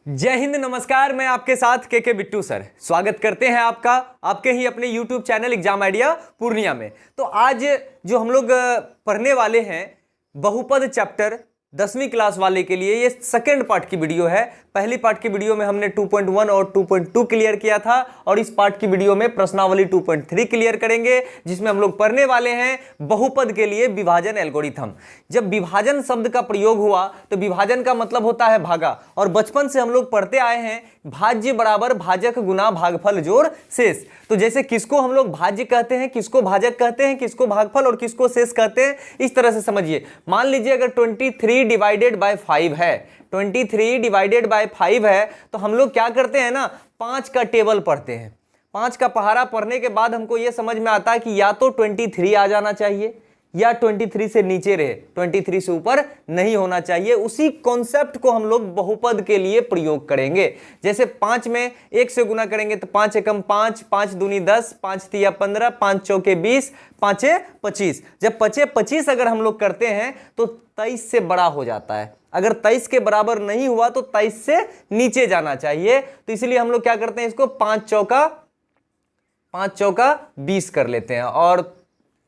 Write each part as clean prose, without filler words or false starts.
जय हिंद, नमस्कार। मैं आपके साथ के बिट्टू सर स्वागत करते हैं आपका आपके ही अपने YouTube channel exam idea Purnia में। तो आज जो हम लोग पढ़ने वाले हैं बहुपद चैप्टर 10वीं क्लास वाले के लिए, ये सेकेंड पार्ट की वीडियो है। पहली पार्ट की वीडियो में हमने 2.1 और 2.2 क्लियर किया था और इस पार्ट की वीडियो में प्रश्नावली 2.3 क्लियर करेंगे, जिसमें हम लोग पढ़ने वाले हैं बहुपद के लिए विभाजन एल्गोरिथम। जब विभाजन शब्द का प्रयोग हुआ तो विभाजन का मतलब होता है भागा, और बचपन से हम लोग पढ़ते आए हैं भाज्य बराबर भाजक गुना भागफल जोड़ शेष। तो जैसे किसको हम लोग भाज्य कहते हैं, किसको भाजक कहते हैं, किसको भागफल और किसको शेष कहते हैं, इस तरह से समझिए। मान लीजिए अगर 23 डिवाइडेड बाय 5 है, 23 डिवाइडेड बाय 5 है, तो हम लोग क्या करते हैं ना, 5 का टेबल पढ़ते हैं। 5 का पहाड़ा पढ़ने के बाद हमको यह समझ में आता है कि या तो 23 आ जाना चाहिए या 23 से नीचे रहे, 23 से ऊपर नहीं होना चाहिए। उसी कॉन्सेप्ट को हम लोग बहुपद के लिए प्रयोग करेंगे। जैसे 5 में 1 से गुना करेंगे तो 5 एकम 5, 5 दूनी 10, 5 तिया 15, 5 चौके 20, 5 25। जब 5 25 अगर हम लोग करते हैं तो 23 से बड़ा हो जाता है। अगर 23 के बराबर नहीं हुआ तो 23 से नीचे जाना चाहिए। तो इसलिए हम लोग क्या करते हैं, इसको 5 चौका 20 कर लेते हैं, और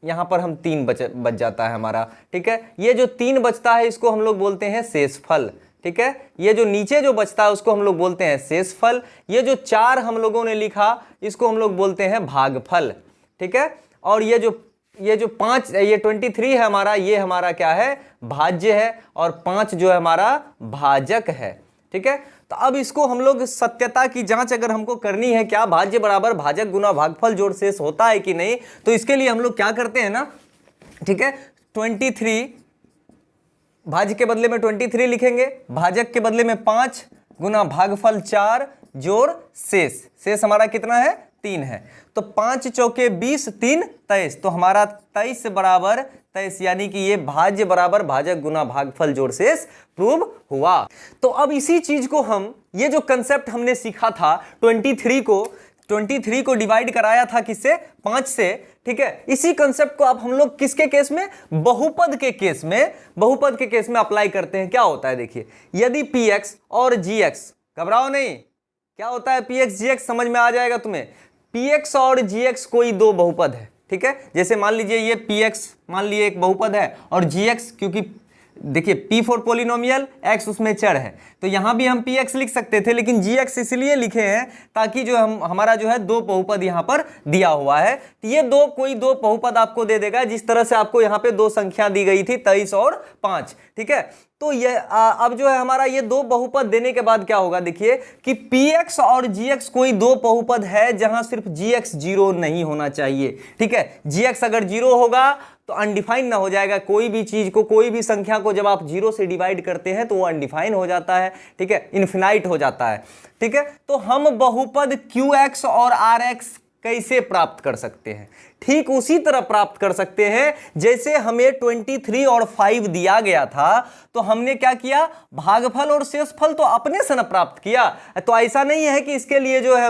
यहां पर हम 3 बच जाता है हमारा। ठीक है, ये जो 3 बचता है इसको हम लोग बोलते हैं शेषफल। ठीक है, ये जो नीचे जो बचता है उसको हम लोग बोलते हैं शेषफल। ये जो 4 हम लोगों ने लिखा इसको हम लोग बोलते हैं भागफल। ठीक है, और ये जो 5, ये 23 है हमारा, ये हमारा क्या है, भाज्य है, और 5 जो है हमारा भाजक है। ठीक है, तो अब इसको हम लोग सत्यता की जांच अगर हमको करनी है, क्या भाज्य बराबर भाजक गुना भागफल जोड़ शेष होता है कि नहीं, तो इसके लिए हम लोग क्या करते हैं ना, ठीक है, 23 भाज्य के बदले में 23 लिखेंगे, भाजक के बदले में 5 गुना भागफल 4 जोड़ शेष। शेष हमारा कितना है, 3 है। तो 5 चौके 20, 3 23, तो हमारा 23 बराबर 23, यानी कि ये भाज्य बराबर भाजक गुना भागफल जोड़ शेष प्रूव हुआ। तो अब इसी चीज को हम, ये जो कंसेप्ट हमने सीखा था 23 को डिवाइड कराया था किससे, 5 से। ठीक है, इसी कंसेप्ट को अब हम लोग किसके केस में, बहुपद के केस में अप्लाई करते हैं। क्या होता है देखिए, यदि px और gx, घबराओ नहीं, क्या होता है px gx समझ में आ जाएगा तुम्हें। px और gx कोई दो बहुपद है। ठीक है, जैसे मान लीजिए ये px मान लीजिए एक बहुपद है, और gx, क्योंकि देखिए p फॉर पोलिनोमियल, x उसमें चर है, तो यहां भी हम px लिख सकते थे, लेकिन gx इसलिए लिखे हैं ताकि जो हमारा जो है दो बहुपद यहां पर दिया हुआ है। तो ये कोई दो बहुपद आपको दे देगा, जिस तरह से आपको यहां पे दो संख्या दी गई थी 23 और 5। ठीक है, तो ये अब जो है हमारा ये दो बहुपद देने के बाद क्या होगा, देखिए कि px और gx कोई दो बहुपद है जहां सिर्फ gx 0 नहीं होना चाहिए। ठीक है, gx अगर 0 होगा तो अनडिफाइन ना हो जाएगा। कोई भी चीज को, कोई भी संख्या को जब आप 0 से डिवाइड करते हैं तो वो अनडिफाइन हो जाता है। ठीक है, इनफिनाइट हो जाता है। ठीक है, तो हम बहुपद qx और rx कैसे प्राप्त कर सकते हैं, ठीक उसी तरह प्राप्त कर सकते हैं जैसे हमें 23 और 5 दिया गया था, तो हमने क्या किया, भागफल और शेषफल तो अपने से न प्राप्त किया। तो ऐसा नहीं है कि इसके लिए जो है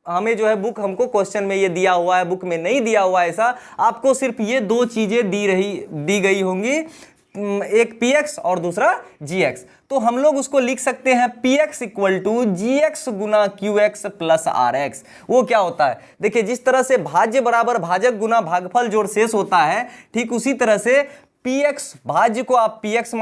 हमें जो है बुक, हमको क्वेश्चन में ये दिया हुआ है, बुक में नहीं दिया हुआ है ऐसा। आपको सिर्फ ये दो चीजें दी गई होंगी, एक px और दूसरा gx। तो हम लोग उसको लिख सकते हैं px इक्वल टू gx गुना qx प्लस rx। वो क्या होता है, देखिए जिस तरह से भाज्य बराबर भाजक गुना भागफल जोड़ शेष होता है, ठीक उसी तरह से px, भाज्य को आप px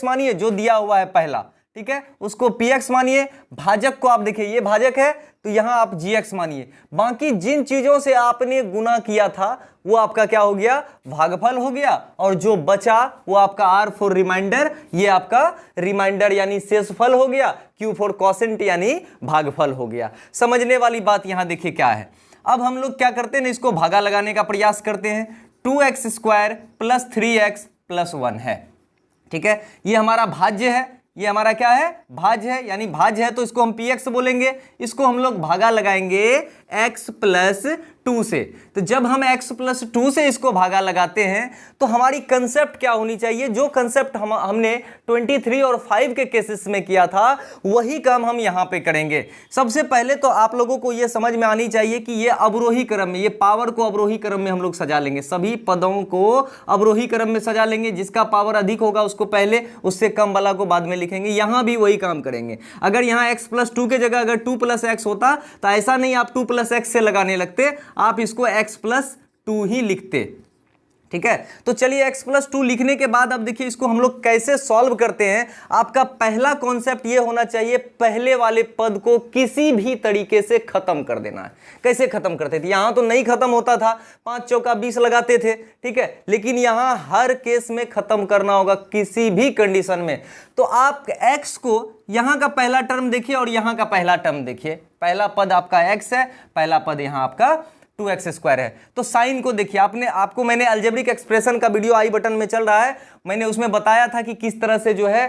मानिए, जो दिया हुआ है पहला, ठीक है, उसको px मानिए। भाजक को आप देखिए, ये भाजक है तो यहां आप gx मानिए। बाकी जिन चीजों से आपने गुना किया था वो आपका क्या हो गया, भागफल हो गया, और जो बचा वो आपका r फॉर रिमाइंडर, ये आपका रिमाइंडर यानी शेषफल हो गया, q फॉर क्वोशिएंट यानी भागफल हो गया। समझने वाली बात यहां देखिए क्या है। अब हम लोग क्या करते हैं, इसको भागा लगाने का प्रयास करते हैं। 2x² प्लस 3x प्लस 1 है। ठीक है, ये हमारा भाज्य है, ये हमारा क्या है, भाज्य है, यानी भाज्य है तो इसको हम px बोलेंगे। इसको हम लोग भागा लगाएंगे x प्लस 2 से। तो जब हम x प्लस 2 से इसको भागा लगाते हैं तो हमारी कंसेप्ट क्या होनी चाहिए, जो कंसेप्ट हमने 23 और 5 के केसेस में किया था वही काम हम यहां पे करेंगे। सबसे पहले तो आप लोगों को यह समझ में आनी चाहिए कि ये अवरोही क्रम में, ये पावर को अवरोही क्रम में हम लोग सजा लेंगे, सभी पदों को अवरोही क्रम में सजा लेंगे। जिसका पावर अधिक होगा उसको पहले, उससे कम वाला को बाद में लिखेंगे। यहां भी वही काम करेंगे। अगर यहां x प्लस 2 के जगह अगर 2 प्लस x होता तो ऐसा नहीं आप 2 प्लस x से लगाने लगते, आप इसको x प्लस 2 ही लिखते। ठीक है, तो चलिए x प्लस 2 लिखने के बाद अब देखिए इसको हम लोग कैसे सॉल्व करते हैं। आपका पहला कॉन्सेप्ट ये होना चाहिए, पहले वाले पद को किसी भी तरीके से खत्म कर देना है। कैसे खत्म करते थे, यहां तो नहीं खत्म होता था, 5 चौका 20 लगाते थे, ठीक है, लेकिन यहां हर केस में खत्म करना होगा किसी भी कंडीशन में। तो आप x को, यहां का पहला टर्म देखिए और यहां का पहला टर्म देखिए, पहला पद आपका x है, पहला पद यहां आपका 2x² है। तो साइन को देखिए, आपको मैंने अलजेब्रिक एक्सप्रेशन का वीडियो आई बटन में चल रहा है, मैंने उसमें बताया था कि किस तरह से जो है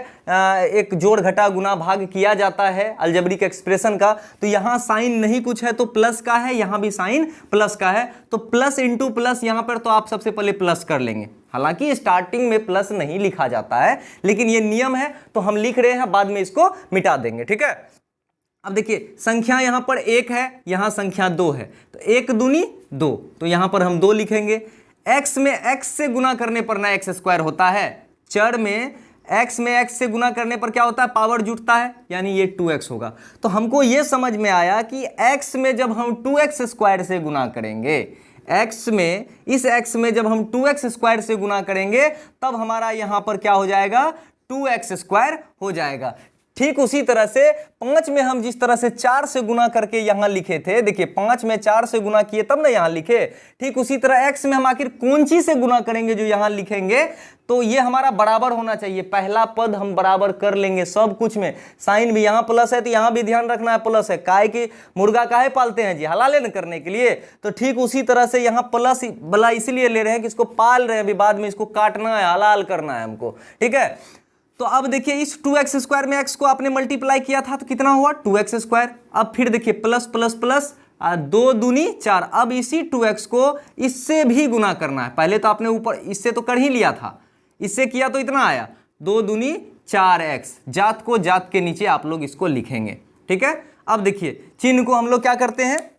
एक जोड़ घटा गुना भाग किया जाता है अलजेब्रिक एक्सप्रेशन का। तो यहां साइन नहीं कुछ है तो प्लस का है, यहां भी साइन प्लस का है, तो प्लस इंटू प्लस यहां पर तो आप सबसे पहले प्लस कर लेंगे। हालांकि स्टार्टिंग में प्लस नहीं लिखा जाता है, लेकिन ये नियम है तो हम लिख रहे हैं, बाद में इसको मिटा देंगे। ठीक है, अब देखिए संख्या यहां पर 1 है, यहां संख्या 2 है, तो 1 दूनी 2, तो यहां पर हम 2 लिखेंगे। x में x से गुना करने पर ना x² होता है, चर में x से गुना करने पर क्या होता है, पावर जुटता है, यानी ये 2x होगा। तो हमको ये समझ में आया कि x में जब हम 2x² से गुना करेंगे, x में, इस x में जब हम 2x² से गुना करेंगे तब हमारा यहां पर क्या हो जाएगा, 2x² हो जाएगा। ठीक उसी तरह से 5 में हम जिस तरह से 4 से गुना करके यहां लिखे थे, देखिए 5 में 4 से गुना किए तब ना यहां लिखे, ठीक उसी तरह x में हम आखिर कौन चीज से गुना करेंगे जो यहां लिखेंगे, तो ये हमारा बराबर होना चाहिए। पहला पद हम बराबर कर लेंगे सब कुछ में। साइन भी यहां प्लस है तो यहां भी ध्यान रखना है प्लस है, काहे कि मुर्गा काहे पालते हैं जी, हलाल करने के लिए। तो ठीक उसी तरह से यहां प्लस बला इसलिए ले रहे हैं कि इसको पाल रहे हैं, अभी बाद में इसको काटना है, हलाल करना है हमको। ठीक है, तो अब देखिए इस 2x² में x को आपने मल्टीप्लाई किया था तो कितना हुआ, 2x²। अब फिर देखिए प्लस प्लस प्लस 2 दूनी 4, अब इसी 2x को इससे भी गुना करना है। पहले तो आपने ऊपर इससे तो कर ही लिया था, इससे किया तो इतना आया, 2 दूनी 4x, जात को जात के नीचे आप लोग इसको लिखेंगे। ठीक है, अब देखिए चिन्ह को हम लोग क्या करते हैं,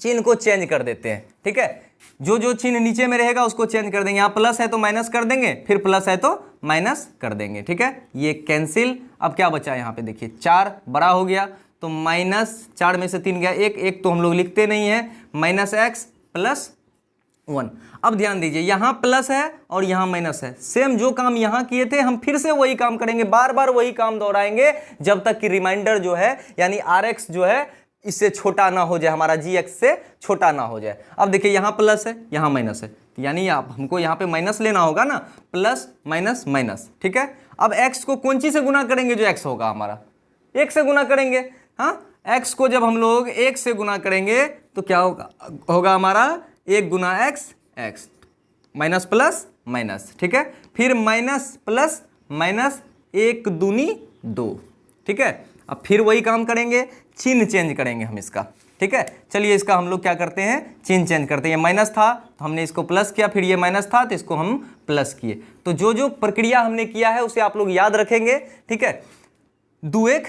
चिन्ह को चेंज कर देते हैं। ठीक है, जो जो चिन्ह नीचे में रहेगा उसको चेंज कर देंगे। यहाँ प्लस है तो माइनस कर देंगे, फिर प्लस है तो माइनस कर देंगे। ठीक है, ये कैंसिल। अब क्या बचा यहाँ पे देखिए, 4 बड़ा हो गया तो -4 में से 3 गया, 1 तो हम लोग लिखते नहीं है, -x + 1। अब ध्यान दीजिए यहाँ प्लस है और यहाँ माइनस है, सेम जो काम यहाँ किए थे हम फिर से वही काम करेंगे, बार बार वही काम दोहराएंगे जब तक कि रिमाइंडर जो है यानी Rx जो है इससे छोटा ना हो जाए, हमारा Gx से छोटा ना हो जाए। अब देखिए यहाँ प्लस है यहाँ माइनस है, यानी आप हमको यहाँ पे माइनस लेना होगा ना, प्लस माइनस माइनस। ठीक है, अब x को कौन ची से गुना करेंगे, जो x होगा हमारा 1 से गुना करेंगे। हाँ, x को जब हम लोग 1 से गुना करेंगे तो क्या होगा हमारा 1 गुना x, x minus plus minus. ठीक है, फिर माइनस प्लस माइनस, 1 दूनी 2। ठीक है, अब फिर वही काम करेंगे, चिन्ह चेंज करेंगे हम इसका। ठीक है, चलिए इसका हम लोग क्या करते हैं, चिन्ह चेंज करते हैं। ये माइनस था तो हमने इसको प्लस किया, फिर ये माइनस था तो इसको हम प्लस किए। तो जो जो प्रक्रिया हमने किया है उसे आप लोग याद रखेंगे। ठीक है, 2 1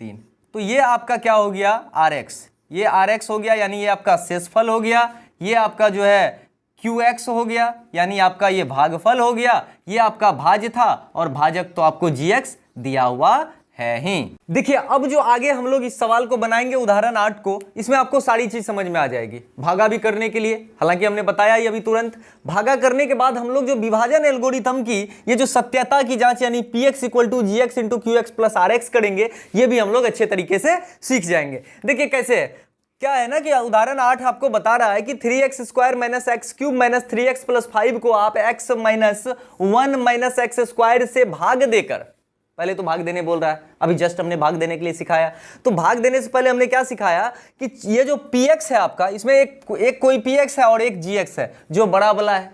3, तो ये आपका क्या हो गया, Rx, ये Rx हो गया, यानी ये आपका शेषफल हो गया। ये आपका जो है QX हो गया, यानी आपका ये भागफल हो गया। ये आपका भाज्य था और भाजक तो आपको Gx दिया हुआ है ही। देखिए अब जो आगे हम लोग इस सवाल को बनाएंगे उदाहरण 8 को, इसमें आपको सारी चीज समझ में आ जाएगी। भागा भी करने के लिए, हालांकि हमने बताया ही अभी तुरंत, भागा करने के बाद हम लोग जो विभाजन एल्गोरिथम की ये जो सत्यता की जांच यानी Px = Gx × Qx + Rx करेंगे, ये भी हम लोग अच्छे तरीके से सीख जाएंगे। देखिए कैसे है, क्या है ना कि उदाहरण 8 आपको बता रहा है कि 3x² - x³ - 3x + 5 को आप x - 1 - x² से भाग देकर, पहले तो भाग देने बोल रहा है, अभी जस्ट हमने भाग देने के लिए सिखाया। तो भाग देने से पहले हमने क्या सिखाया कि ये जो px है आपका, इसमें एक कोई px है और एक gx है, जो बड़ा वाला है,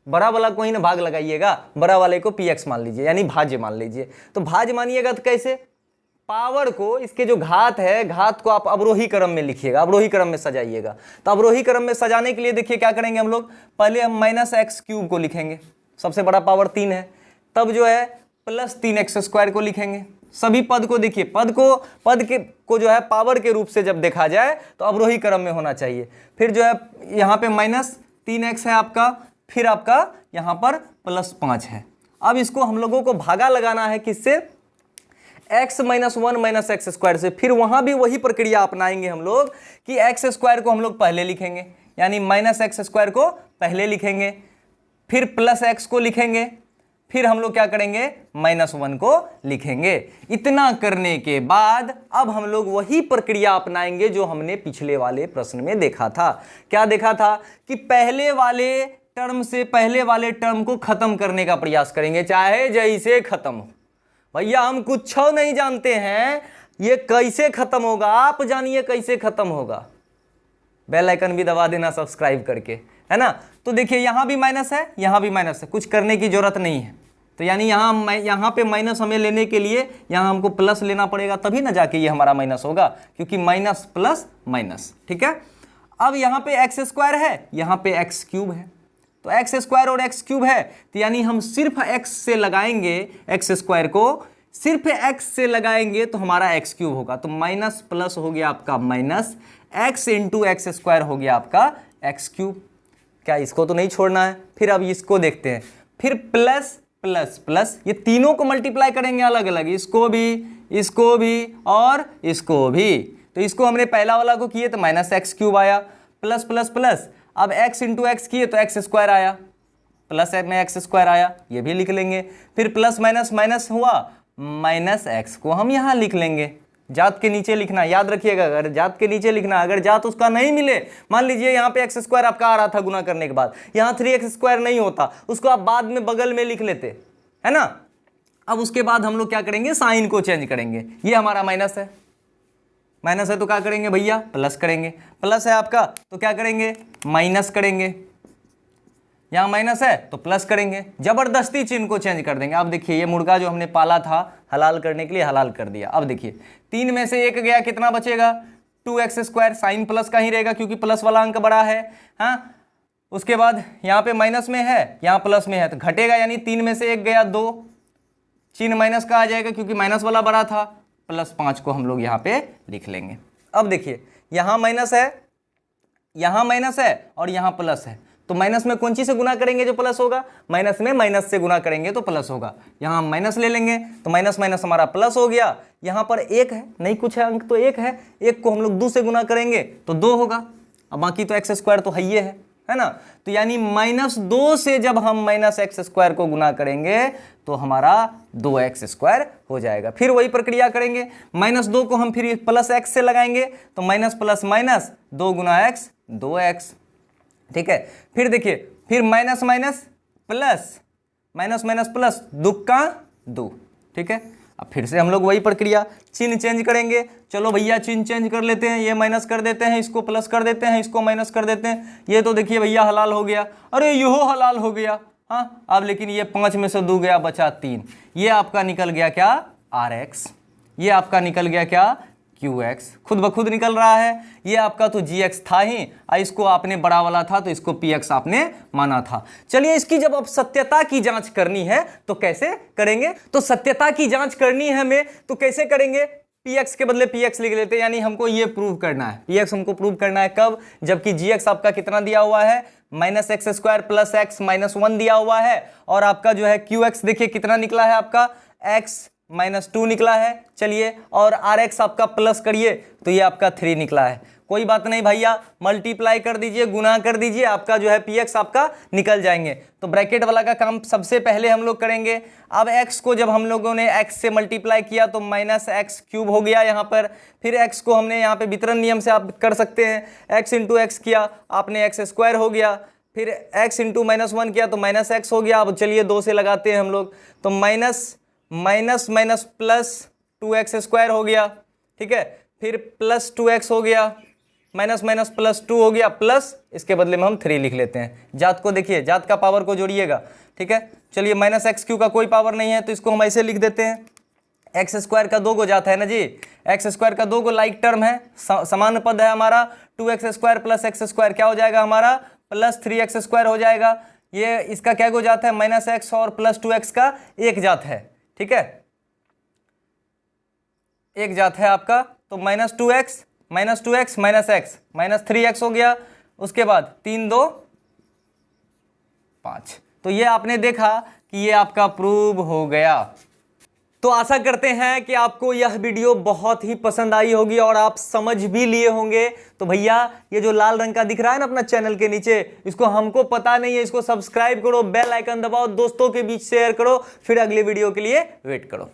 बड़ा वाला को ही ना भाग लगाइएगा, बड़ा वाले को px मान लीजिए, यानी भाज्य मान लीजिए। तो भाज्य मानिएगा तो कैसे, पावर को, इसके जो घात है, घात को आप अवरोही क्रम में लिखिएगा, अवरोही क्रम में सजाइएगा। तो अवरोही क्रम में सजाने के लिए देखिए क्या करेंगे हम लोग, पहले हम -x³ को लिखेंगे, सबसे बड़ा पावर 3 है, तब जो है +3x² को लिखेंगे। सभी पद को देखिए, पद को जो है पावर के रूप से जब देखा जाए तो अवरोही क्रम में होना चाहिए। फिर जो है यहाँ पे -3x है आपका, फिर आपका यहाँ पर +5 है। अब इसको हम लोगों को भागा लगाना है किससे, x - 1 - x² से। फिर वहां भी वही प्रक्रिया अपनाएंगे हम लोग कि x² को हम लोग पहले लिखेंगे, यानी -x² को पहले लिखेंगे, फिर +x को लिखेंगे, फिर हम लोग क्या करेंगे, -1 को लिखेंगे। इतना करने के बाद अब हम लोग वही प्रक्रिया अपनाएंगे जो हमने पिछले वाले प्रश्न में देखा था। क्या देखा था कि पहले वाले टर्म से पहले वाले टर्म को खत्म करने का प्रयास करेंगे, चाहे जैसे खत्म हो। भैया हम कुछ नहीं जानते हैं, ये कैसे खत्म होगा, आप जानिए कैसे खत्म होगा। बेल आइकन भी दबा देना सब्सक्राइब करके, है ना। तो देखिए यहाँ भी माइनस है, यहाँ भी माइनस है, कुछ करने की जरूरत नहीं है। तो यानी यहाँ पे माइनस हमें लेने के लिए यहाँ हमको प्लस लेना पड़ेगा, तभी ना जाके ये हमारा माइनस होगा, क्योंकि माइनस प्लस माइनस, ठीक है। अब यहाँ पे x² है, यहाँ पे x³ है, तो x² और x³ है, तो यानी हम सिर्फ x से लगाएंगे, x² को सिर्फ x से लगाएंगे तो हमारा x³ होगा। तो माइनस प्लस हो गया आपका माइनस, x × x² हो गया आपका x³। क्या इसको तो नहीं छोड़ना है। फिर अब इसको देखते हैं, फिर प्लस प्लस प्लस, ये तीनों को मल्टीप्लाई करेंगे अलग अलग, इसको भी और इसको भी। तो इसको हमने पहला वाला को किए तो -x³ आया, प्लस प्लस प्लस, अब x × x किए तो x² आया, प्लस में x² आया, ये भी लिख लेंगे। फिर प्लस माइनस माइनस हुआ, -x को हम यहाँ लिख लेंगे। जात के नीचे लिखना, याद रखिएगा, अगर जात के नीचे लिखना, अगर जात उसका नहीं मिले, मान लीजिए यहाँ पे x² आपका आ रहा था गुना करने के बाद, यहाँ 3x² नहीं होता, उसको आप बाद में बगल में लिख लेते, है ना। अब उसके बाद हम लोग क्या करेंगे, साइन को चेंज करेंगे। ये हमारा माइनस है, माइनस है तो क्या करेंगे भैया, प्लस करेंगे। प्लस है आपका तो क्या करेंगे, माइनस करेंगे। यहाँ माइनस है तो प्लस करेंगे, जबरदस्ती चिन्ह को चेंज कर देंगे। अब देखिए ये मुर्गा जो हमने पाला था हलाल करने के लिए, हलाल कर दिया। अब देखिए 3 में से 1 गया, कितना बचेगा, 2x², साइन प्लस का ही रहेगा क्योंकि प्लस वाला अंक बड़ा है। हाँ, उसके बाद यहाँ पे माइनस में है, यहाँ प्लस में है, तो घटेगा, यानी 3 में से 1 गया 2, चिन्ह माइनस का आ जाएगा क्योंकि माइनस वाला बड़ा था। +5 को हम लोग यहाँ पे लिख लेंगे। अब देखिए यहाँ माइनस है, यहाँ माइनस है और यहाँ प्लस है, तो माइनस में कौन चीज से गुना करेंगे जो प्लस होगा, माइनस में माइनस से गुना करेंगे तो प्लस होगा। यहाँ हम माइनस ले लेंगे तो माइनस माइनस हमारा प्लस हो गया। यहाँ पर 1 है, नहीं कुछ है, अंक तो 1 है, 1 को हम लोग 2 से गुना करेंगे तो 2 होगा। अब बाकी तो x² तो है है ना। तो यानी -2 से जब हम -x² को गुना करेंगे तो हमारा 2x² हो जाएगा। फिर वही प्रक्रिया करेंगे, -2 को हम फिर +x से लगाएंगे तो minus plus minus 2 × x 2x, ठीक है। फिर देखिए, फिर minus minus plus, minus minus plus, 2 का 2, ठीक है। अब फिर से हम लोग वही प्रक्रिया, चिन्ह चेंज करेंगे। चलो भैया चिन्ह चेंज कर लेते हैं, ये माइनस कर देते हैं, इसको प्लस कर देते हैं, इसको माइनस कर देते हैं। ये तो देखिए भैया हलाल हो गया, अरे यहो हलाल हो गया। हाँ, अब लेकिन ये 5 में से 2 गया, बचा 3, ये आपका निकल गया क्या, rx, ये आपका निकल गया क्या, qx, खुद ब खुद निकल रहा है। ये आपका तो gx था ही, इसको आपने बड़ा वाला था तो इसको px आपने माना था। चलिए इसकी जब अब सत्यता की जांच करनी है तो कैसे करेंगे, तो सत्यता की जांच करनी है हमें तो कैसे करेंगे, px के बदले px लिख लेते हैं, यानी हमको ये प्रूव करना है, px हमको प्रूव करना है कब, जबकि gx आपका कितना दिया हुआ है, -x² + x -1 दिया हुआ है, और आपका जो है qx देखिए कितना निकला है आपका, x -2 निकला है। चलिए, और rx आपका प्लस करिए तो ये आपका 3 निकला है। कोई बात नहीं भैया, मल्टीप्लाई कर दीजिए, गुना कर दीजिए, आपका जो है px आपका निकल जाएंगे। तो ब्रैकेट वाला का काम सबसे पहले हम लोग करेंगे। अब x को जब हम लोगों ने x से मल्टीप्लाई किया तो -x³ हो गया यहाँ पर। फिर x को हमने यहाँ पे वितरण नियम से आप कर सकते हैं, x × x किया आपने, x² हो गया। फिर x × -1 किया तो -x हो गया। अब चलिए 2 से लगाते हैं हम लोग, तो माइनस माइनस प्लस 2x² हो गया, ठीक है। फिर प्लस 2x हो गया, माइनस माइनस प्लस 2 हो गया, प्लस इसके बदले में हम 3 लिख लेते हैं। जात को देखिए, जात का पावर को जोड़िएगा, ठीक है। चलिए -x³ का कोई पावर नहीं है तो इसको हम ऐसे लिख देते हैं, एक्स स्क्वायर का 2 गो जाता है ना जी, एक्स स्क्वायर का 2 गो लाइक टर्म है, समान पद है हमारा, 2x square plus x square क्या हो जाएगा हमारा, प्लस 3x स्क्वायर हो जाएगा। ये इसका क्या गो जाता है, माइनस एक्स और प्लस 2x का एक जात है, ठीक है, एक जात है आपका, तो minus 2x minus x minus 3x हो गया। उसके बाद 3 2 5। तो ये आपने देखा कि ये आपका प्रूव हो गया। तो आशा करते हैं कि आपको यह वीडियो बहुत ही पसंद आई होगी और आप समझ भी लिए होंगे। तो भैया ये जो लाल रंग का दिख रहा है ना अपना चैनल के नीचे, इसको हमको पता नहीं है, इसको सब्सक्राइब करो, बेल आइकन दबाओ, दोस्तों के बीच शेयर करो, फिर अगले वीडियो के लिए वेट करो।